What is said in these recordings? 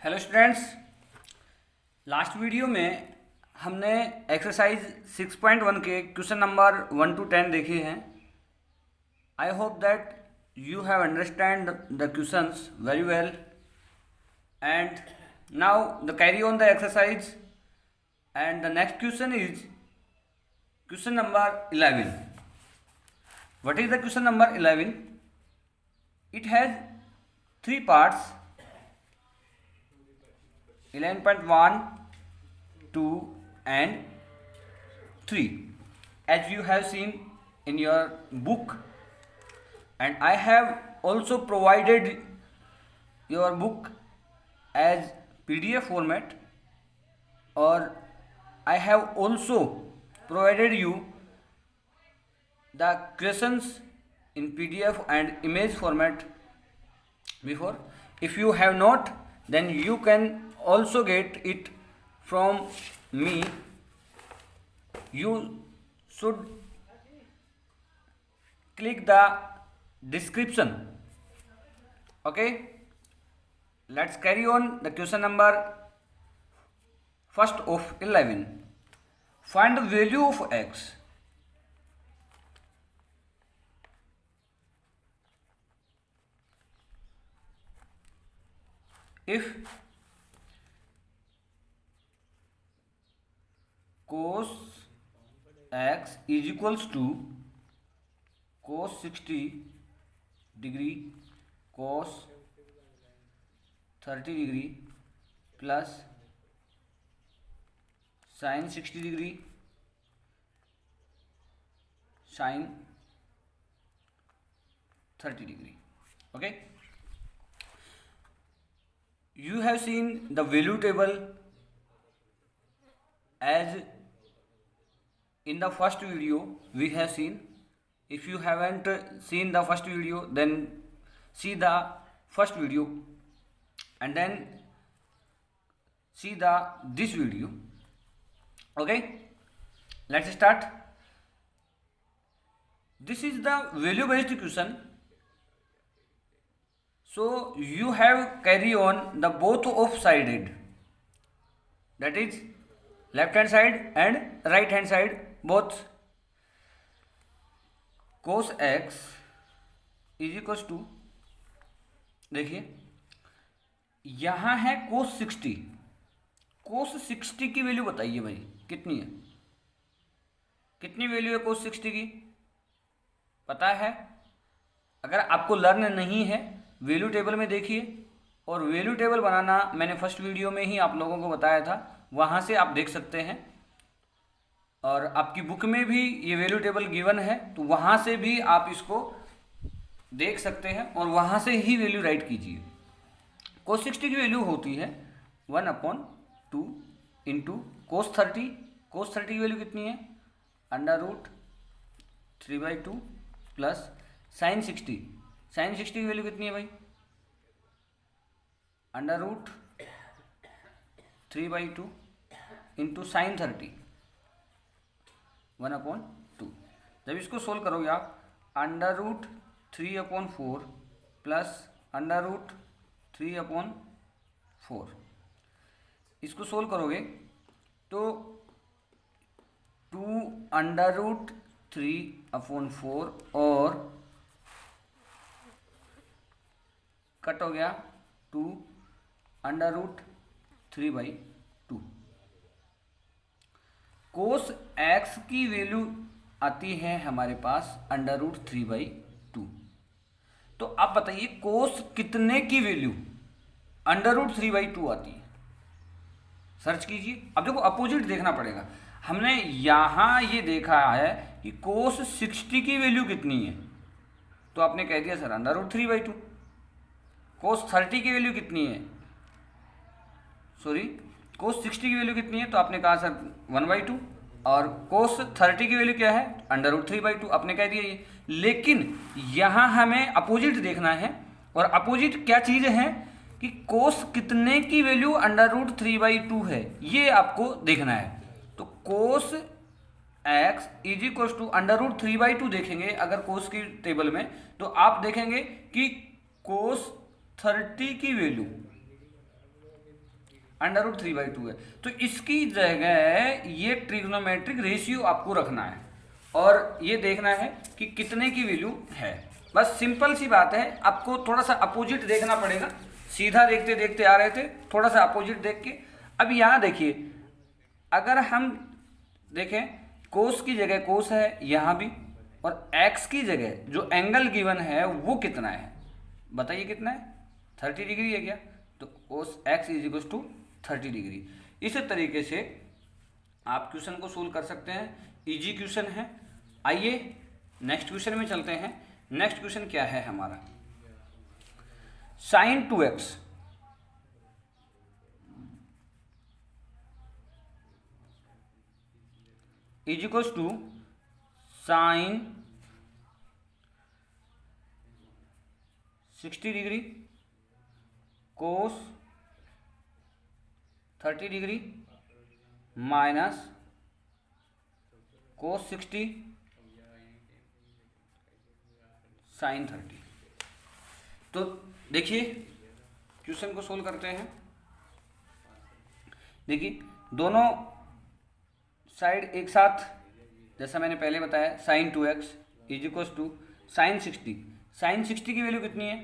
Hello students, last video में हमने exercise 6.1 के क्वेश्चन नंबर 1 to 10 देखे हैं। I hope that you have understand the questions very well and now the carry on the exercise and the next question is question number 11. What is the question number 11? It has 3 parts: 11.1, 2 and 3, as you have seen in your book, and I have also provided your book as PDF format, or I have also provided you the questions in PDF and image format before. If you have not, then you can also get it from me. You should click the description. Okay, let's carry on the question number first of 11. Find the value of x. If cos x is equals to cos 60 degree cos 30 degree plus sin 60 degree sin 30 degree. Okay, you have seen the value table as in the first video we have seen. If you haven't seen the first video, then see the first video and then see this video. Okay, let's start. This is the value based question, so you have carry on the both of sided, that is left hand side and right hand side both. cos x is equal to, देखिए यहाँ है cos 60. cos 60 की value बताइए भाई कितनी है, कितनी value है cos 60 की, पता है? अगर आपको लर्न नहीं है, वैल्यू टेबल में देखिए, और वैल्यू टेबल बनाना मैंने फर्स्ट वीडियो में ही आप लोगों को बताया था, वहाँ से आप देख सकते हैं, और आपकी बुक में भी ये वैल्यू टेबल गिवन है, तो वहाँ से भी आप इसको देख सकते हैं और वहाँ से ही वैल्यू राइट कीजिए. cos 60 की वैल्यू होती है 1/2 इंटू cos 30. cos 30 की वैल्यू कितनी है, √3/2 प्लस sin 60. sin 60 की वैल्यू कितनी है भाई, √3/2 इंटू sin 30 1/2. जब इसको सोल्व करोगे आप, √3/4 प्लस √3/4, इसको सोल्व करोगे तो 2√3/4 और कट हो गया 2√3/2. cos x की वैल्यू आती है हमारे पास √3/2. तो आप बताइए cos कितने की वैल्यू √3/2 आती है, सर्च कीजिए. अब देखो अपोजिट देखना पड़ेगा. हमने यहां ये देखा है कि cos 60 की वैल्यू कितनी है, तो आपने कह दिया सर √3/2. cos 30 की वैल्यू कितनी है, cos 60 की वैल्यू कितनी है, तो आपने कहा सर 1/2, और cos 30 की वैल्यू क्या है, √3/2, आपने कह दिया ये. लेकिन यहाँ हमें अपोजिट देखना है, और अपोजिट क्या चीज़ है कि cos कितने की वैल्यू √3/2 है, ये आपको देखना है. तो cos x is equal to √3/2 देखेंगे अगर cos की टेबल में, तो आप देखेंगे कि cos 30 की वैल्यू √3/2 है। तो इसकी जगह ये ट्रिग्नोमेट्रिक रेशियो आपको रखना है और ये देखना है कि कितने की वैल्यू है। बस सिंपल सी बात है, आपको थोड़ा सा अपोजिट देखना पड़ेगा। सीधा देखते देखते आ रहे थे, थोड़ा सा अपोजिट देख के। अब यहाँ देखिए, अगर हम देखें कोस की जगह कोस है यहाँ भी, और एक्स की जगह जो एंगल गिवन है वो कितना है, बताइए कितना है, 30 डिग्री है क्या? तो cos X is equal to 30 degree. इस तरीके से आप क्वेश्चन को सोल्व कर सकते हैं, इजी क्वेश्चन है। आइए नेक्स्ट क्वेश्चन में चलते हैं। नेक्स्ट क्वेश्चन क्या है हमारा, sin 2x is equal to sin 60 degree cos 30 degree minus cos 60 sin 30। तो देखिए क्वेश्चन को सोल्व करते हैं। देखिए दोनों साइड एक साथ, जैसा मैंने पहले बताया, sin 2x is equal to sin 60। sin 60 की वैल्यू कितनी है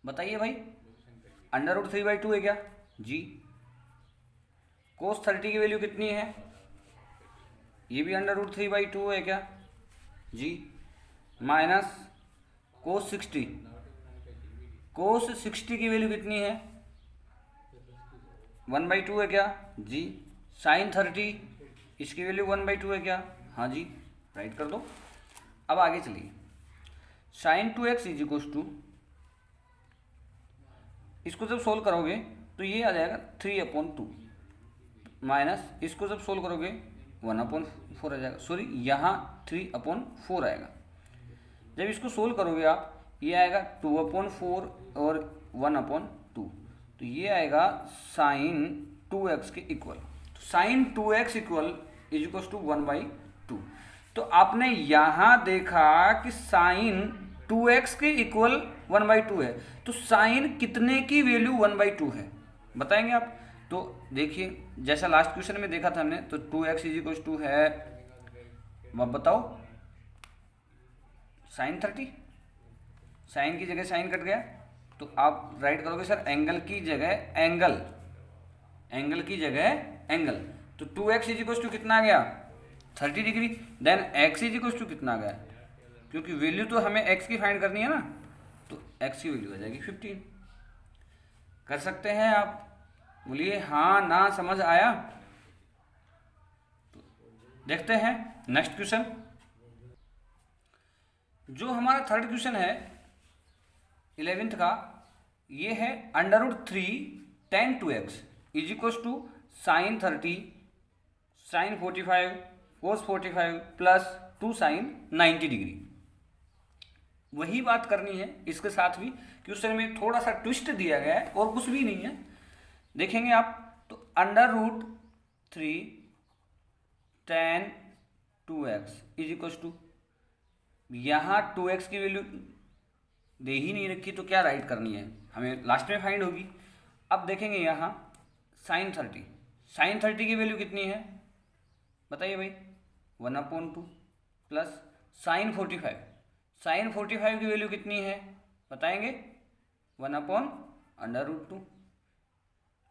बताइए भाई, √3/2 है क्या जी। cos 30 की वैल्यू कितनी है, ये भी √3/2 है क्या जी। माइनस cos 60, cos 60 की वैल्यू कितनी है, 1/2 है क्या जी। sin 30 इसकी वैल्यू 1/2 है क्या, हाँ जी, राइट कर दो। अब आगे चलिए, sin 2x is equal to, इसको जब सोल्व करोगे तो ये आ जाएगा 3/2 माइनस इसको जब सोल्व करोगे 1/4 आ जाएगा, सॉरी यहाँ 3/4 आएगा। जब इसको सोल्व करोगे आप, ये आएगा 2/4 और 1/2, तो ये आएगा sin 2x के इक्वल। तो sin 2x equal is equal to 1/2। तो आपने यहाँ देखा कि sin 2x के इक्वल 1/2 है, तो sin कितने की वैल्यू 1/2 है बताएंगे आप। तो देखिए जैसा लास्ट क्वेश्चन में देखा था हमने, तो 2x इज इक्वल टू है, अब बताओ, sin 30, साइन की जगह साइन कट गया, तो आप राइट करोगे सर एंगल की जगह एंगल, एंगल की जगह एंगल। तो 2x इज इक्वल टू कितना आ गया, 30 degree. Then x is equal to कितना आ गया, क्योंकि वैल्यू तो हमें x की फाइंड करनी है ना, तो x की वैल्यू आ जाएगी 15। कर सकते हैं आप, बोलिए हाँ ना, समझ आया। तो देखते हैं नेक्स्ट क्वेश्चन। जो हमारा थर्ड क्वेश्चन है 11th का, ये है √3 tan 2x is equal to sin 30 sin 45 cos 45 plus 2 sin 90 degree. वही बात करनी है इसके साथ भी, क्वेश्चन में थोड़ा सा ट्विस्ट दिया गया है और कुछ भी नहीं है, देखेंगे आप। तो √3 tan 2x is equal to, यहाँ 2x की वैल्यू दे ही नहीं रखी, तो क्या राइट करनी है हमें, लास्ट में फाइंड होगी। अब देखेंगे यहाँ sin 30, sin 30 की वैल्यू कितनी है बताइए भाई, 1/2 प्लस sin 45, sin 45 की वैल्यू कितनी है बताएंगे, 1/√2।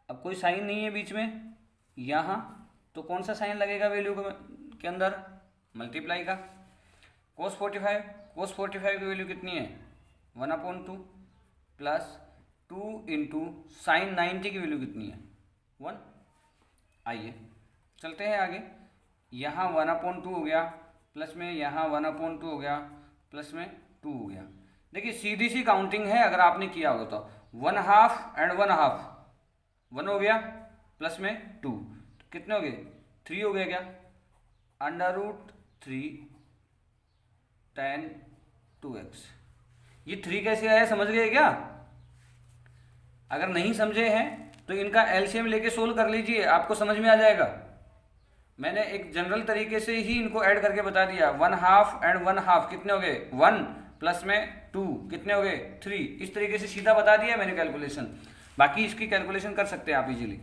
अब कोई साइन नहीं है बीच में यहाँ, तो कौन सा साइन लगेगा वैल्यू के अंदर, मल्टीप्लाई का। cos 45 की वैल्यू कितनी है, 1/2 प्लस 2 इंटू साइन 90 की वैल्यू कितनी है, 1। आइए चलते हैं आगे, यहाँ 1/2 हो गया, प्लस में यहाँ 1/2 हो गया, प्लस में 2 हो गया। देखिए सीधी सी काउंटिंग है, अगर आपने किया होगा तो 1/2 एंड 1/2, 1 हो गया, प्लस में 2, कितने हो गए, 3 हो गया क्या, √3 tan 2x। ये 3 कैसे आया समझ गए क्या? अगर नहीं समझे हैं तो इनका एलसीएम लेके सोल्व कर लीजिए, आपको समझ में आ जाएगा। मैंने एक जनरल तरीके से ही इनको ऐड करके बता दिया, 1/2 एंड 1/2 कितने हो गए, 1 प्लस में 2 कितने हो गए, 3। इस तरीके से सीधा बता दिया मैंने कैलकुलेशन। बाकी इसकी कैलकुलेशन कर सकते हैं आप इजीली।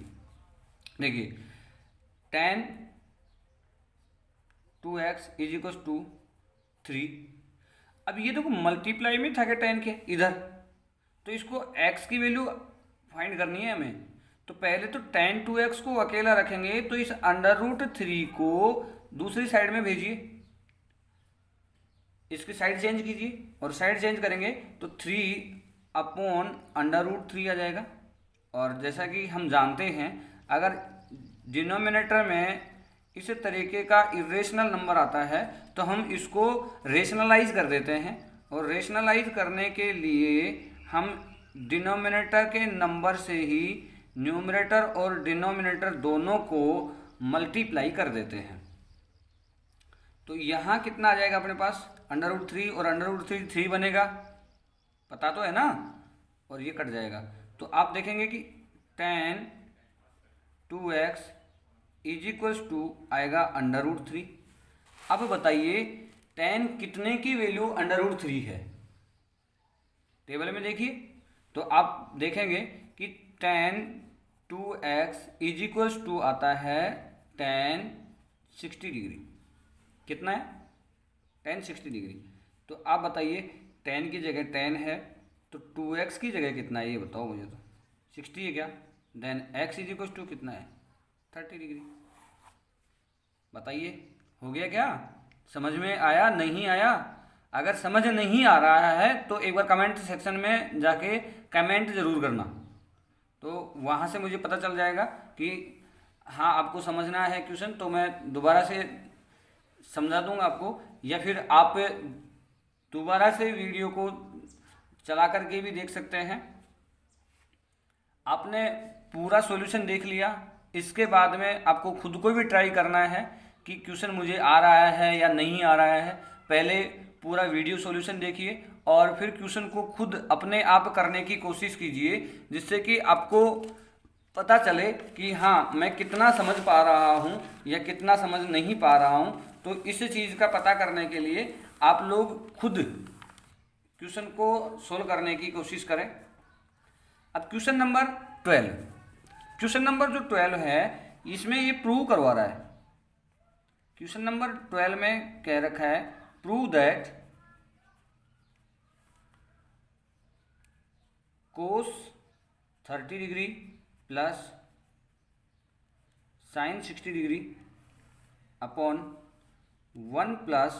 देखिए tan 2x is equal to 3। अब ये देखो मल्टीप्लाई में था क्या tan के इधर, तो इसको x की वैल्यू फाइंड करनी है हमें। तो पहले तो tan 2x को अकेला रखेंगे, तो इस √3 को दूसरी साइड में भेजिए, इसकी साइड चेंज कीजिए, और साइड चेंज करेंगे तो 3/√3 आ जाएगा। और जैसा कि हम जानते हैं, अगर डिनोमिनेटर में इस तरीके का इरेशनल नंबर आता है तो हम इसको रेशनलाइज कर देते हैं, और रेशनलाइज करने के लिए हम डिनोमिनेटर के नंबर से ही न्यूमरेटर और डिनोमिनेटर दोनों को मल्टीप्लाई कर देते हैं। तो यहाँ कितना आ जाएगा अपने पास, √3 और √3 3 बनेगा, पता तो है ना, और ये कट जाएगा। तो आप देखेंगे कि tan 2x is equals to आएगा √3। अब बताइए tan कितने की वैल्यू √3 है, टेबल में देखिए, तो आप देखेंगे कि tan 2x is equals to आता है tan 60 डिग्री। कितना है, tan 60 डिग्री। तो आप बताइए tan की जगह tan है, तो 2x की जगह कितना है ये बताओ मुझे, तो 60 है क्या, then x is equals to कितना है 30 डिग्री। बताइए हो गया क्या, समझ में आया नहीं आया? अगर समझ नहीं आ रहा है तो एक बार कमेंट सेक्शन में जाके कमेंट ज़रूर करना, तो वहाँ से मुझे पता चल जाएगा कि हाँ आपको समझना है क्वेश्चन, तो मैं दोबारा से समझा दूंगा आपको, या फिर आप दोबारा से वीडियो को चला करके भी देख सकते हैं। आपने पूरा सॉल्यूशन देख लिया, इसके बाद में आपको खुद को भी ट्राई करना है कि क्वेश्चन मुझे आ रहा है या नहीं आ रहा है। पहले पूरा वीडियो सॉल्यूशन देखिए और फिर क्वेश्चन को खुद अपने आप करने की कोशिश कीजिए, जिससे कि आपको पता चले कि हाँ मैं कितना समझ पा रहा हूँ या कितना समझ नहीं पा रहा हूँ। तो इस चीज़ का पता करने के लिए आप लोग खुद क्वेश्चन को सोल्व करने की कोशिश करें। अब क्वेश्चन नंबर 12, क्वेश्चन नंबर जो 12 है इसमें ये प्रूव करवा रहा है। क्वेश्चन नंबर 12 में कह रखा है prove that cos 30 degree plus sin 60 degree upon 1 plus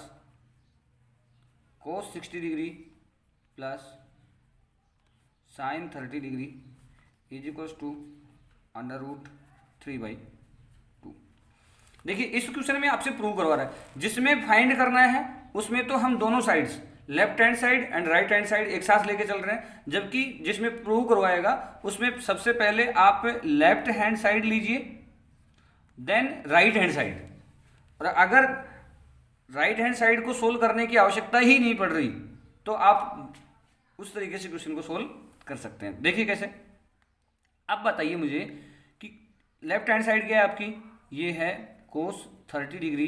cos 60 degree plus sin 30 degree is equals to √3/2। देखिए इस क्वेश्चन में आपसे प्रूव करवा रहा है, जिसमें फाइंड करना है उसमें तो हम दोनों sides left hand side and right hand side एक साथ लेके चल रहे हैं, जबकि जिसमें प्रूव करवाएगा उसमें सबसे पहले आप लेफ्ट हैंड साइड लीजिए देन राइट हैंड साइड। और अगर राइट हैंड साइड को सोल्व करने की आवश्यकता ही नहीं पड़ रही तो आप उस तरीके से क्वेश्चन को सोल्व कर सकते हैं। देखिए कैसे, अब बताइए मुझे कि लेफ्ट हैंड साइड क्या है आपकी, ये है cos 30 degree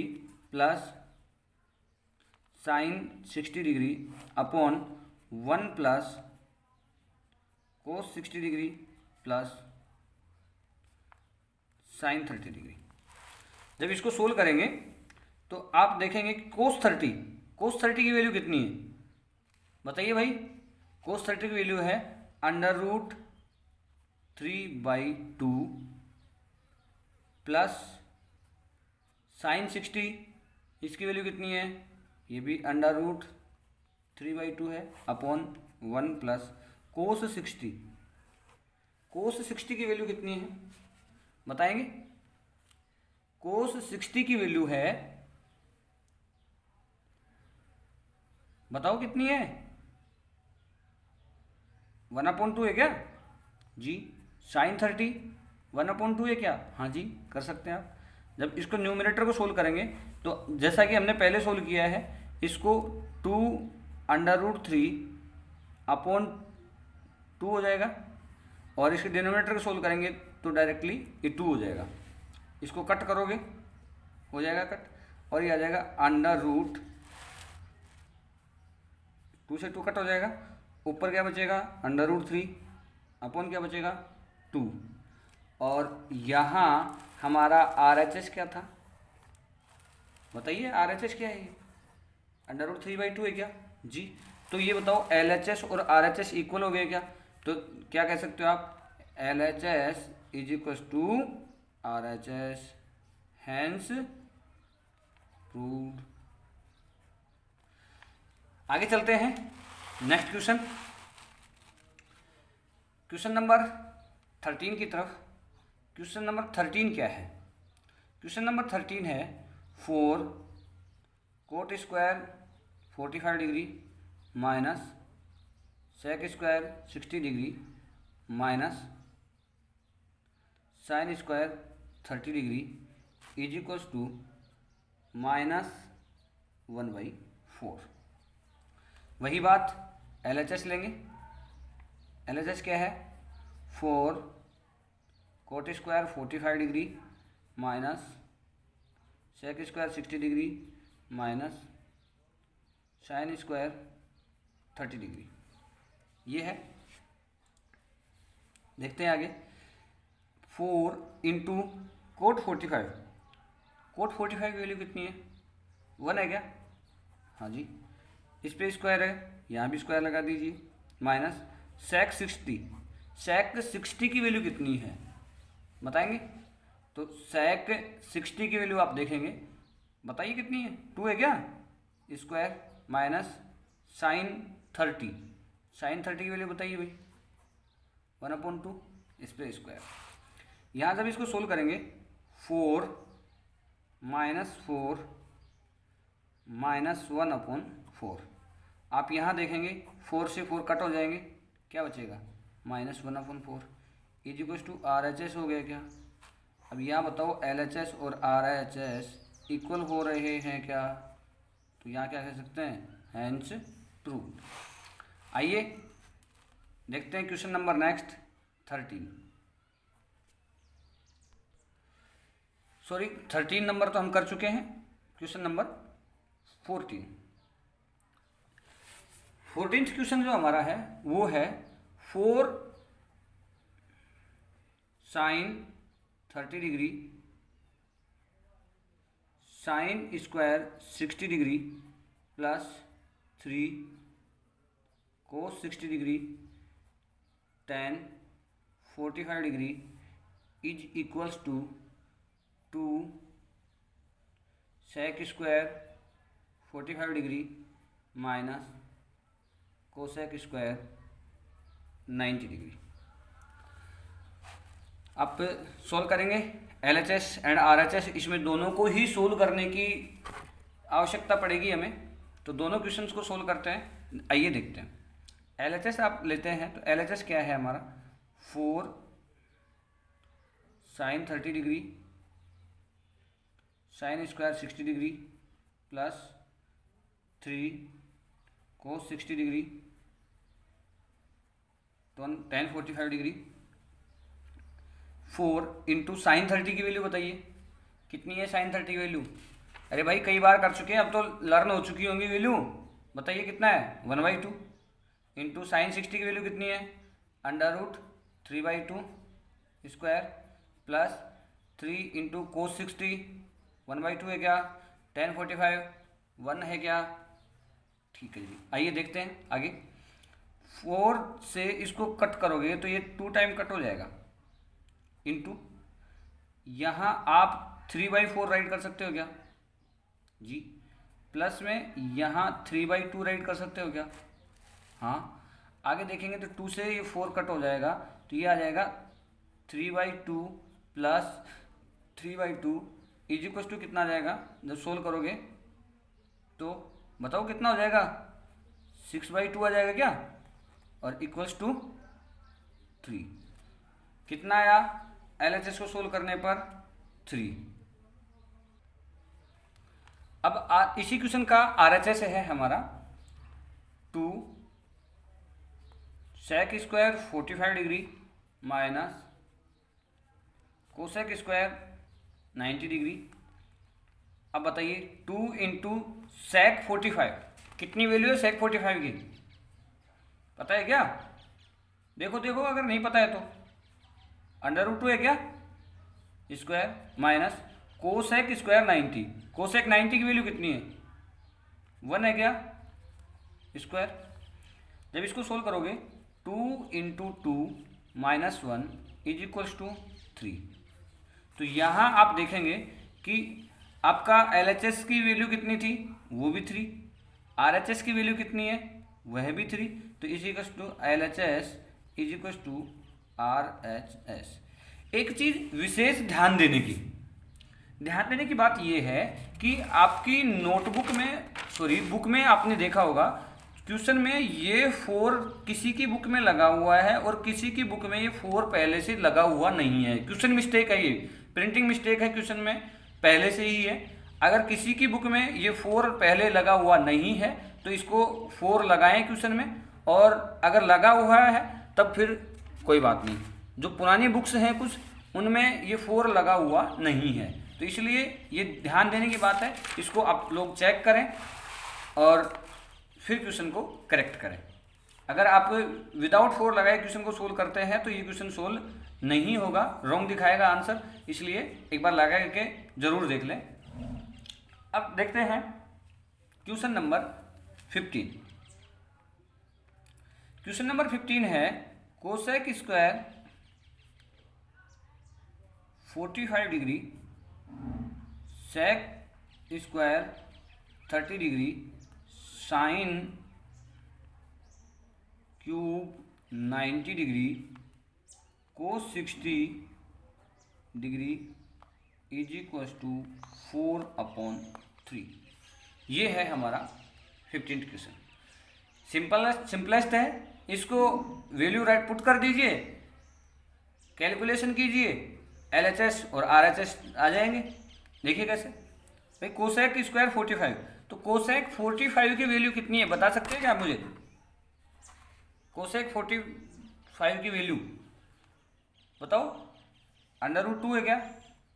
plus sin 60 degree upon 1 plus cos 60 degree plus sin 30 degree. जब इसको सोल्व करेंगे तो आप देखेंगे कि cos 30 की वैल्यू कितनी है, बताइए भाई। cos 30 की वैल्यू है √3/2 प्लस sin 60, इसकी वैल्यू कितनी है, ये भी √3/2 है अपॉन 1 प्लस cos 60 की वैल्यू कितनी है बताएंगे। cos 60 की वैल्यू है, बताओ कितनी है, 1/2 है क्या जी। sin 30 1/2 है क्या, हाँ जी कर सकते हैं आप। जब इसको न्यूमरेटर को सोल्व करेंगे तो जैसा कि हमने पहले सोल्व किया है, इसको 2√3/2 हो जाएगा, और इसके डिनोमिनेटर को सोल्व करेंगे तो डायरेक्टली ये 2 हो जाएगा। इसको कट करोगे हो जाएगा कट, और ये आ जाएगा √2 से 2 कट हो जाएगा, ऊपर क्या बचेगा √3 अपॉन क्या बचेगा 2। और यहाँ हमारा RHS क्या था, बताइए RHS क्या है, ये √3/2 है क्या जी। तो ये बताओ LHS और RHS इक्वल हो गए क्या, तो क्या कह सकते हो आप, LHS is equal to RHS, hence proved. आगे चलते हैं नेक्स्ट क्वेश्चन, क्वेश्चन नंबर 13 की तरफ। क्वेश्चन नंबर 13 क्या है, क्वेश्चन नंबर 13 है 4 cot square 45 degree minus sec square 60 degree minus sine square 30 degree is equals to -1/4। वही बात LHS लेंगे। LHS क्या है, 4 cot square 45 degree minus sec square 60 degree minus sine square 30 degree, ये है। देखते हैं आगे, 4 इंटू कोट 45, कोट 45 की वैल्यू कितनी है, 1 है क्या, हाँ जी, इस पे स्क्वायर है, यहाँ भी स्क्वायर लगा दीजिए, माइनस सेक 60, सेक 60 की वैल्यू कितनी है बताएंगे, तो सेक 60 की वैल्यू आप देखेंगे, बताइए कितनी है, 2 है क्या, स्क्वायर माइनस साइन 30, साइन 30 की वैल्यू बताइए भाई, 1/2, इस पे स्क्वायर। यहाँ जब इसको सोल्व करेंगे 4 -4 -1/4, आप यहाँ देखेंगे 4 से 4 कट हो जाएंगे, क्या बचेगा -1/4 इज इक्वल टू RHS हो गया क्या। अब यहाँ बताओ LHS और RHS इक्वल हो रहे हैं क्या, तो यहाँ क्या कह सकते हैं, हैंस प्रूव्ड। आइए देखते हैं question number next 13, sorry 13 number तो हम कर चुके हैं, क्वेश्चन नंबर 14। 14th क्वेश्चन जो हमारा है वो है 4 sine 30 degree sine square 60 degree plus 3 cos 60 degree tan 45 degree is equals to 2 sec square 45 degree minus cosec square 90 degree. आप सोल्व करेंगे LHS एंड RHS, इसमें दोनों को ही सोल्व करने की आवश्यकता पड़ेगी हमें, तो दोनों क्वेश्चंस को सोल्व करते हैं। आइए देखते हैं, LHS आप लेते हैं तो LHS क्या है हमारा, 4 sine 30 degree sine square 60 degree plus 3 cos 60 degree tan 45 degree, 4 into sine 30 की वैल्यू बताइए कितनी है, साइन 30 की वैल्यू, अरे भाई कई बार कर चुके हैं, अब तो लर्न हो चुकी होंगी वैल्यू, बताइए कितना है 1/2 इंटू साइन 60 की वैल्यू कितनी है, √3/2 स्क्वायर प्लस 3 इंटू कोस 60 1/2 है क्या, tan 45 1 है क्या, ठीक है जी। आइए देखते हैं आगे, 4 से इसको कट करोगे तो ये 2 टाइम कट हो जाएगा, इंटू यहाँ आप 3/4 राइट कर सकते हो क्या जी, प्लस में यहाँ 3/2 राइट कर सकते हो क्या, हाँ। आगे देखेंगे तो 2 से ये 4 कट हो जाएगा, तो ये आ जाएगा 3/2 प्लस 3/2 इज इक्वल टू कितना आ जाएगा, जब सोल्व करोगे तो बताओ कितना हो जाएगा, 6/2 आ जाएगा क्या, और इक्वल्स टू 3, कितना आया LHS को सोल्व करने पर 3। अब इसी क्वेश्चन का RHS है हमारा 2 sec square 45 degree minus cosec square 90 degree. अब बताइए 2 इंटू सेक 45 कितनी वैल्यू है सेक 45 की, पता है क्या, देखो देखो, अगर नहीं पता है तो अंडर रूट 2 है क्या square minus cosec square 90। Cosec 90 की वैल्यू कितनी है 1 है क्या स्क्वायर। जब इसको सोल्व करोगे 2 into 2 minus 1 is equals to 3। तो यहाँ आप देखेंगे कि आपका LHS की वैल्यू कितनी थी, वो भी 3, RHS की वैल्यू कितनी है, वह भी 3। तो is equals to LHS is equals to RHS। एक चीज़ विशेष ध्यान देने की बात यह है कि आपकी नोटबुक में बुक में आपने देखा होगा क्वेश्चन में ये 4 किसी की बुक में लगा हुआ है और किसी की बुक में ये 4 पहले से लगा हुआ नहीं है। क्वेश्चन मिस्टेक है, ये प्रिंटिंग मिस्टेक है, क्वेश्चन में पहले से ही है। अगर किसी की बुक में ये 4 पहले लगा हुआ नहीं है तो इसको 4 लगाएं क्वेश्चन में, और अगर लगा हुआ है तब फिर कोई बात नहीं। जो पुरानी बुक्स हैं कुछ उनमें ये 4 लगा हुआ नहीं है, तो इसलिए ये ध्यान देने की बात है। इसको आप लोग चेक करें और फिर क्वेश्चन को करेक्ट करें। अगर आप विदाउट 4 लगाए क्वेश्चन को सोल्व करते हैं तो ये क्वेश्चन सोल्व नहीं होगा, रॉन्ग दिखाएगा आंसर। इसलिए एक बार लगा करके जरूर देख लें। अब देखते हैं क्वेश्चन नंबर 15। क्वेश्चन नंबर 15 है cosec square 45 degree sec square 30 degree sine cube 90 degree cos 60 degree is equal to 4/3। ये है हमारा 15th क्वेश्चन। सिंपलेस्ट है। इसको वैल्यू राइट पुट कर दीजिए, कैलकुलेशन कीजिए, LHS और RHS आ जाएंगे। देखिए कैसे भाई, कोसेक स्क्वायर 45, तो कोसेक 45 की वैल्यू कितनी है बता सकते हैं क्या आप मुझे? कोसेक 45 की वैल्यू बताओ। अंडर रूट 2 है क्या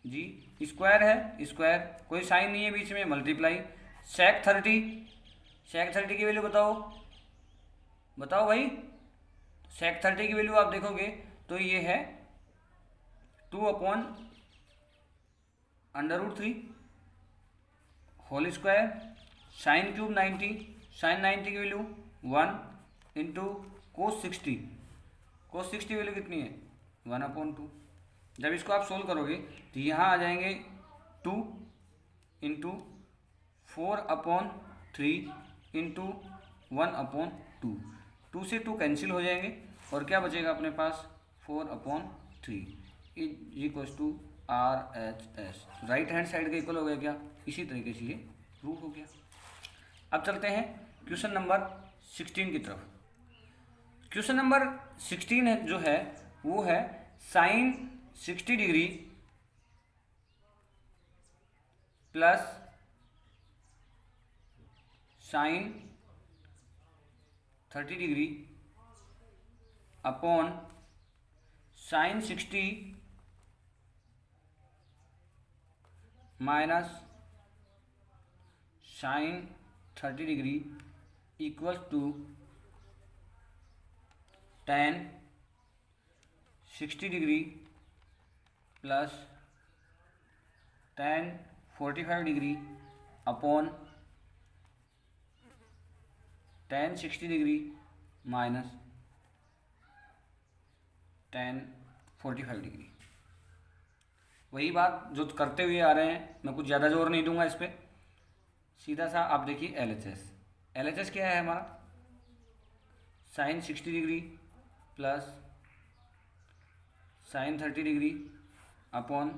जी, स्क्वायर है, स्क्वायर कोई साइन नहीं है बीच में, मल्टीप्लाई। सेक 30 की वैल्यू बताओ भाई। सेक 30 की वैल्यू आप देखोगे तो ये है 2/√3 whole square. Sine cube 90, sine 90 की वैल्यू 1 इंटू कोस 60 की वैल्यू कितनी है 1/2। जब इसको आप सोल्व करोगे तो यहाँ आ जाएंगे 2 इंटू 4/3 इंटू 1/2। 2 से 2 कैंसिल हो जाएंगे और क्या बचेगा अपने पास 4/3 is equal to RHS। Right hand side का इक्वल हो गया क्या, इसी तरीके से ये प्रूफ हो गया। अब चलते हैं क्वेश्चन नंबर 16 की तरफ। क्वेश्चन नंबर 16 है जो है वो है sine 60 degree plus sine 30 degree upon sine 60 minus sine 30 degree equal to tan 60 degree plus tan 45 degree upon tan 60 degree minus tan 45 degree. वही बात जो करते हुए आ रहे हैं, मैं कुछ ज़्यादा जोर नहीं दूंगा इस पर। सीधा सा आप देखिए LHS क्या है हमारा, sine 60 degree plus sine 30 degree upon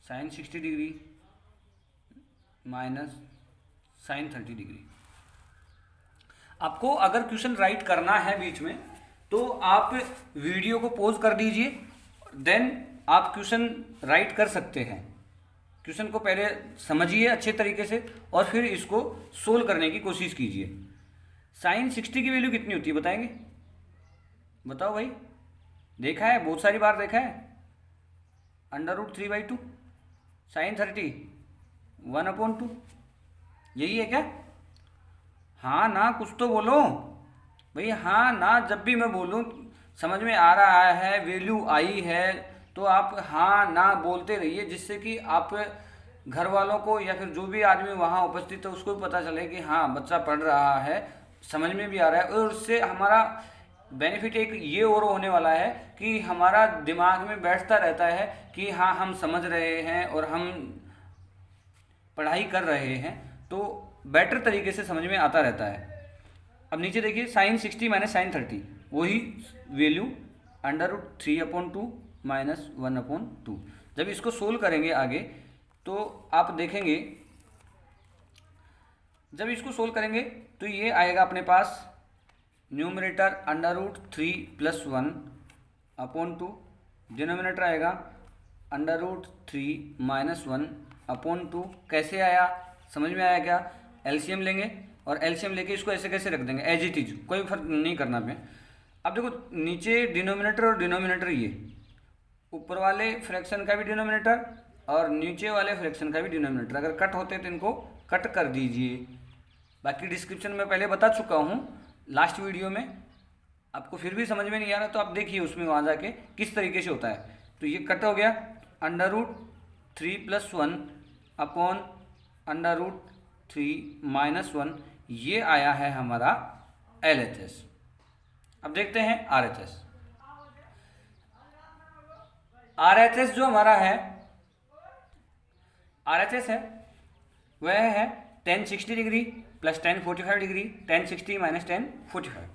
sine 60 degree minus sine 30 degree. आपको अगर क्वेश्चन राइट करना है बीच में तो आप वीडियो को पॉज कर दीजिए, देन आप क्वेश्चन राइट कर सकते हैं। क्वेश्चन को पहले समझिए अच्छे तरीके से और फिर इसको सोल्व करने की कोशिश कीजिए। साइन 60 की वैल्यू कितनी होती है बताएंगे? बताओ भाई, देखा है, बहुत सारी बार देखा है। √3/2 साइन 30 1/2, यही है क्या? हाँ ना, कुछ तो बोलो, भाई हाँ ना, जब भी मैं बोलूँ समझ में आ रहा है, वैल्यू आई है, तो आप हाँ ना बोलते रहिए, जिससे कि आप घर वालों को या फिर जो भी आदमी वहाँ उपस्थित है उसको भी पता चले कि हाँ बच्चा पढ़ रहा है, समझ में भी आ रहा है। और उससे हमारा बेनिफिट एक ये और होने वाला है कि हमारा दिमाग में बैठता रहता है कि हाँ हम समझ रहे हैं और हम पढ़ाई कर रहे हैं, तो बेटर तरीके से समझ में आता रहता है। अब नीचे देखिए, साइन 60 माइनस साइन 30, वही वैल्यू √3/2 माइनस 1/2। जब इसको सोल्व करेंगे आगे तो आप देखेंगे, जब इसको सोल्व करेंगे तो ये आएगा अपने पास न्यूमरेटर √3 + 1/2, डिनोमिनेटर आएगा √3 - 1/2। कैसे आया, समझ में आया क्या? एलसीएम लेंगे और एलसीएम लेके इसको ऐसे कैसे रख देंगे, एज इट इज, कोई फर्क नहीं करना पे। अब देखो नीचे डिनोमिनेटर और डिनोमिनेटर, ये ऊपर वाले फ्रैक्शन का भी डिनोमिनेटर और नीचे वाले फ्रैक्शन का भी डिनोमिनेटर, अगर कट होते तो इनको कट कर दीजिए। बाकी डिस्क्रिप्शन में पहले बता चुका हूँ लास्ट वीडियो में, आपको फिर भी समझ में नहीं आ रहा तो आप देखिए उसमें वहाँ जाके किस तरीके से होता है। तो ये कट हो गया, √3 + 1/√3 - 1, ये आया है हमारा LHS। अब देखते हैं RHS। RHS जो हमारा है, RHS है वह है tan 60 degree + tan 45 degree, tan 60 - tan 45।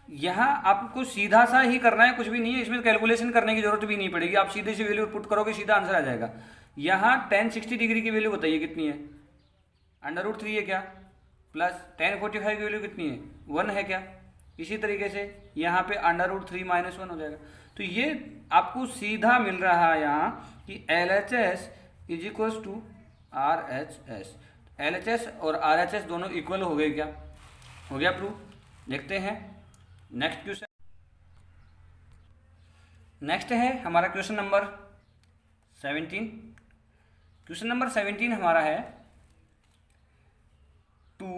यहाँ आपको सीधा सा ही करना है, कुछ भी नहीं है इसमें, कैलकुलेशन करने की जरूरत भी नहीं पड़ेगी, आप सीधे से वैल्यू पुट करोगे सीधा आंसर आ जाएगा। यहाँ tan 60 डिग्री की वैल्यू बताइए कितनी है, √3 है क्या, प्लस tan 45 की वैल्यू कितनी है, 1 है क्या। इसी तरीके से यहाँ पे √3 - 1 हो जाएगा। तो ये आपको सीधा मिल रहा है यहाँ कि LHS = RHS। LHS और RHS दोनों इक्वल हो गए क्या, हो गया प्रूफ। देखते हैं नेक्स्ट क्वेश्चन। नेक्स्ट है हमारा क्वेश्चन नंबर 17। क्वेश्चन नंबर 17 हमारा है 2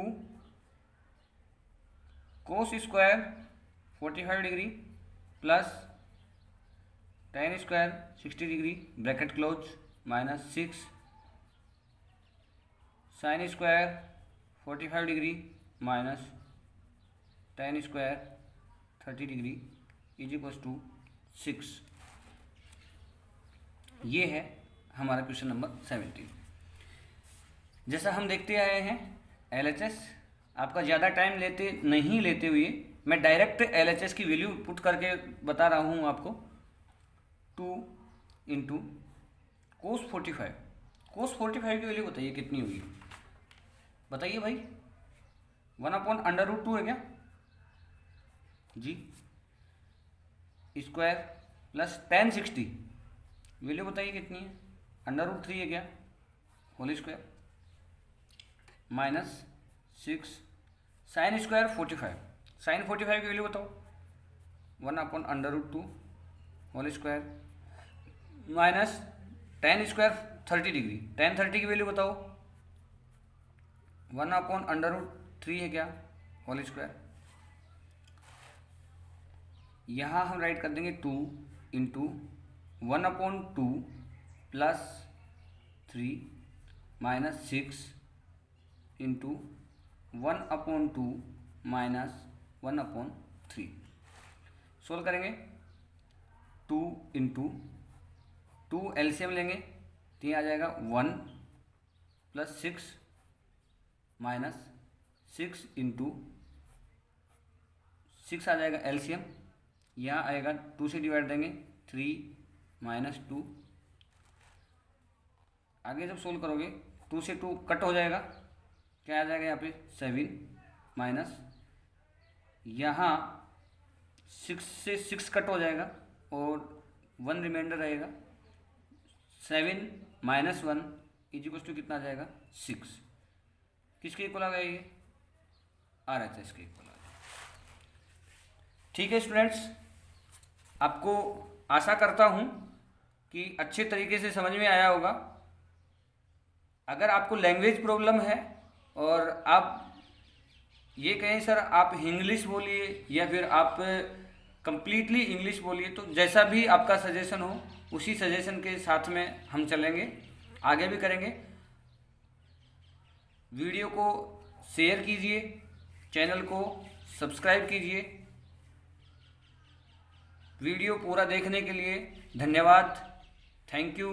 cos square 45 degree plus tan square 60 degree bracket close -6 sin square 45 degree minus tan square 30 degree = 6। ये है हमारा क्वेश्चन नंबर 17। जैसा हम देखते आए हैं LHS, आपका ज़्यादा टाइम नहीं लेते हुए मैं डायरेक्ट LHS की वैल्यू पुट करके बता रहा हूँ आपको। 2 × cos 45, cos 45 की वैल्यू बताइए कितनी होगी, बताइए भाई। 1/√2 है क्या जी, स्क्वायर प्लस tan 60, वैल्यू बताइए कितनी है, √3 है क्या, whole square -6 sin square 45, sin 45 की वैल्यू बताओ, 1/√2 whole square minus tan square 30 degree, tan 30 की वैल्यू बताओ, 1/√3 है क्या, होल स्क्वायर। यहाँ हम राइट कर देंगे 2 × 1/2 + 3 - 6 × 1/2 - 1/3। सोल्व करेंगे 2 × 2 एलसीएम लेंगे तो ये आ जाएगा 1 + 6 - 6 × 6 आ जाएगा एलसीएम, यहाँ आएगा 2 से डिवाइड देंगे 3 - 2। आगे जब सोल्व करोगे 2 से 2 कट हो जाएगा, क्या आ जाएगा यहाँ पे 7 माइनस, यहाँ 6 से 6 कट हो जाएगा और 1 रिमाइंडर रहेगा। 7 - 1 = कितना आ जाएगा 6। किसके इक्वल आ गया ये, RHS के इक्वल आ गया। ठीक है स्टूडेंट्स, आपको आशा करता हूँ कि अच्छे तरीके से समझ में आया होगा। अगर आपको लैंग्वेज प्रॉब्लम है और आप ये कहें सर आप इंग्लिश बोलिए या फिर आप कंप्लीटली इंग्लिश बोलिए, तो जैसा भी आपका सजेशन हो उसी सजेशन के साथ में हम चलेंगे, आगे भी करेंगे। वीडियो को शेयर कीजिए, चैनल को सब्सक्राइब कीजिए। वीडियो पूरा देखने के लिए धन्यवाद। Thank you.